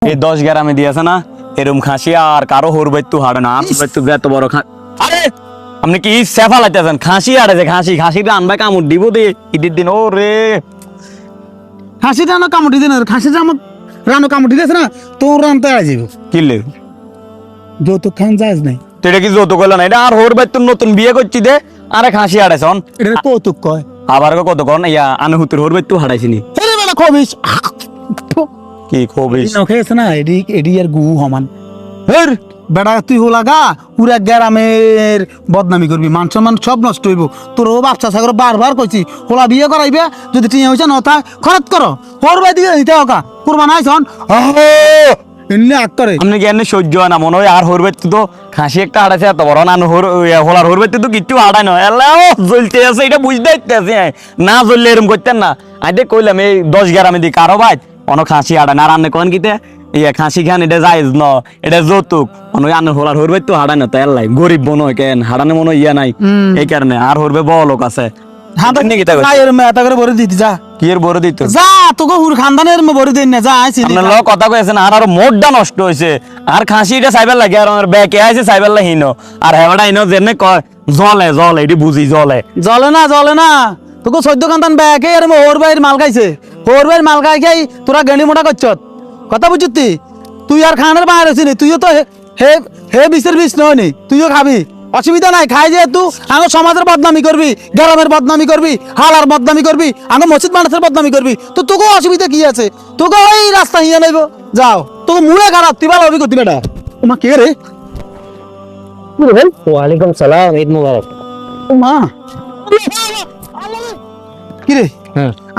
এই 10 গ্রামে দিয়েছে না এরম খাসি আর কারো হরবাইতু হাড়ে না হরবাইতু এত বড় আরে আপনি কি সেফা লাইতেছেন খাসি হাড়েছে খাসিটা আনবা কামড় দিব দে ঈদের দিন ও রে খাসি রানো কামড়ি দিন খাসি রানো কামড়ি দিয়েছে না তোর রানতে আয় যাবো কিলে যৌতুক খান যাস নাই তো এটা কি যৌতুক হলো না এটা আর হরবাইতু নতুন বিয়ে করছি দে আরে খাসি হাড়েছে এটা কৌতুক কয় আবার কত কন ইয়া আনুহুতুর হরবাইতু হাড়াইছিনি আরে বেটা খবিস কি খবিস নখেছে না এডি আর গু হমান হের বেটা তুই হোলাগা পুরা গ্রামের বদনামি করবি মান সম্মান সব নষ্ট হইব তোর ও বাচ্চা সাগর বারবার কইছি হোলা বিয়ে করাইবে যদি টিয়া হইছে নতা খরচ করো করবাই দিকে দিতে হোকা কুরবান আইছন এমনি আগ করে আপনি কি এমনি সহ্য হয় না মনে হয় আর হরবাইতু তো খাসি একটা হাড়াইছে এত বড় না হোলার হরবাইতু তো কিচ্ছু হাড়ায় না এলাও জ্বলতে আছে এটা বুঝতে আছে না জ্বললে এরকম করতেন না আইতে কইলাম এই 10 গ্রামে দি কারো ভাই অনেক খাসি হাড়ায় না আর আন্নে কোন কিতে ইয়া খাসি খান এটা যাইজ ন এটা যৌতুক অনেক আন্নে হোলার হরবাইতু হাড়ায় না তাই এলাই গরিব মনে হয় কেন হাড়ানো মনে ইয়া নাই এই কারণে আর হরবে বড় লোক আছে হ্যাঁ মেটা করে ভরে দিতে যা কি এর বড় দিত যা তোকে হুর খানদানের ভরে দিন না যা আইছি আপনার লোক কথা কইছেন আর মোটটা নষ্ট হইছে আর খাসিটা সাইবার লাগে আর আমার ব্যাকে আইছে সাইবার লাহিনো আর হেবাটা ইনো জেনে কয় জলে এডি বুঝি জলে জ্বলে না তোকে 14 খানদান ব্যাকে আর ওর বাইর মাল খাইছে ওর বাইর মাল খাই তোরা গেণি মোটা করছত কথা বুঝতি তুই আর খানের বাইরে আছিস তুইও তো হে হে বিশের বিষ নয় নি তুইও খাবি অসুবিধা নাই খাই যেহেতু আগে সমাজের বদনামি করবি গ্রামের বদনামি করবি হালার বদনামি করবি আগে মসজিদ মানুষের বদনামি করবি তো তোকে অসুবিধা কি আছে তোকে ওই রাস্তা হিয়া নেব যাও তোকে মুড়ে খারাপ তুই ভালো হবি করতি বেটা তোমার কে রে ওয়ালাইকুম সালাম ঈদ মুবারক ও মা কি রে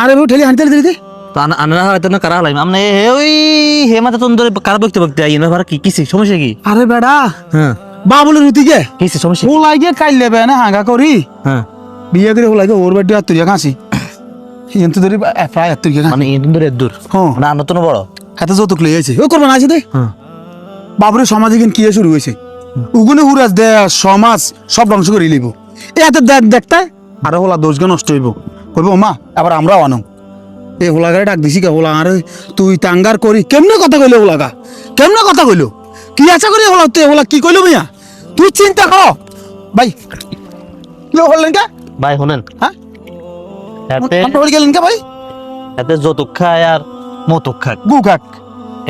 আরে বউ ঠেলি হাঁটতে দিদি তো আনারা হয়তো না কারা হলাম আমনে ওই হে মাথা তোর কার বকতে বকতে আই না ভাড়া কি কিসে সমস্যা কি আরে বেটা হ্যাঁ বাবুলের রুতিকে কিসে সমস্যা ও লাগে কাইল লেবে না হাঙ্গা করি হ্যাঁ বিয়ে করে ও লাগে ওর বাড়ি আত্মীয় কাছে কিন্তু ধরি প্রায় আত্মীয় কাছে মানে ঈদ দূর দূর হ্যাঁ না নতুন বড় হাতে যৌতুক লই আছে ও করবা না আছে দে হ্যাঁ বাবুরের সমাজে কিন কি শুরু হয়েছে উগুনে হুরাজ দে সমাজ সব ধ্বংস করে লিব এত দেখতে আরে হোলা দোষগা নষ্ট হইব কইব মা আবার আমরাও আনো এই হোলাগারে ডাক দিছি কে হোলা আরে তুই তাঙ্গার করি কেমনে কথা কইলো হোলাগা কেমনে কথা কইলো কি আশা করি হোলা তুই হোলা কি কইলো মিয়া তুই চিন্তা কর ভাই কি হলেন কে ভাই শুনেন হ্যাঁ এতে হল গেলেন কে ভাই এতে যৌতুক খায় আর মৌতুক খায় গু কাক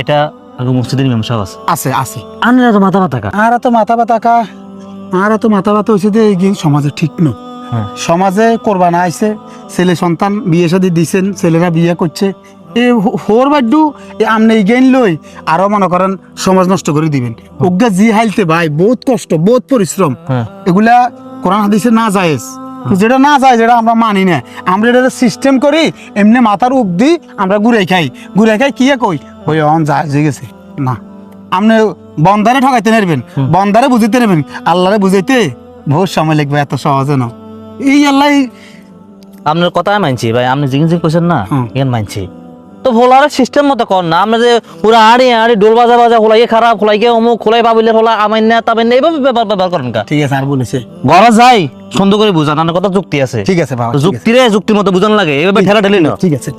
এটা আগে মসজিদের ইমাম সাহেব আছে আছে আছে আনরা তো মাথা মাথা কা আর তো মাথা ব্যথা কা আর তো মাথা ব্যথা হয়েছে যে এই সমাজে ঠিক ন হ্যাঁ সমাজে কোরবান আইছে ছেলে সন্তান বিয়ে শাদী দিছেন ছেলেরা বিয়ে করছে এই হোর বাড্ডু আমনে গেন লই আরো মনে করেন সমাজ নষ্ট করে দিবেন ওগা জি হাইলতে ভাই বহুত কষ্ট বহুত পরিশ্রম হ্যাঁ এগুলা কোরআন হাদিসে না জায়েজ তো যেটা না যায় যেটা আমরা মানি না আমরা এটা সিস্টেম করি এমনি মাথার উপ দি আমরা ঘুরে খাই কি কই ওই অন যায় গেছে না আপনি বন্দারে ঠকাইতে নেবেন বন্দারে বুঝাইতে নেবেন আল্লাহরে বুঝাইতে বহুত সময় লাগবে এত সহজে না এই আল্লাহ আপনার কথা মানছি ভাই আপনি জিজ্ঞেস কইছেন না হুম। এখান মানছি তো ভোলার সিস্টেম মতো কর না আমরা যে পুরো আড়ি ডোল বাজা হোলাইকে খারাপ হোলাইকে অমুক হোলাই বাবিলে হোলা আমাইন না তাবেন না এইভাবে ব্যবহার করেন কা ঠিক আছে আর বলেছে ঘরে যাই সুন্দর করে বুঝান আপনার কথা যুক্তি আছে ঠিক আছে বাবা তো যুক্তির মতো বুঝান লাগে এইভাবে ঠেলা ঠেলি না ঠিক আছে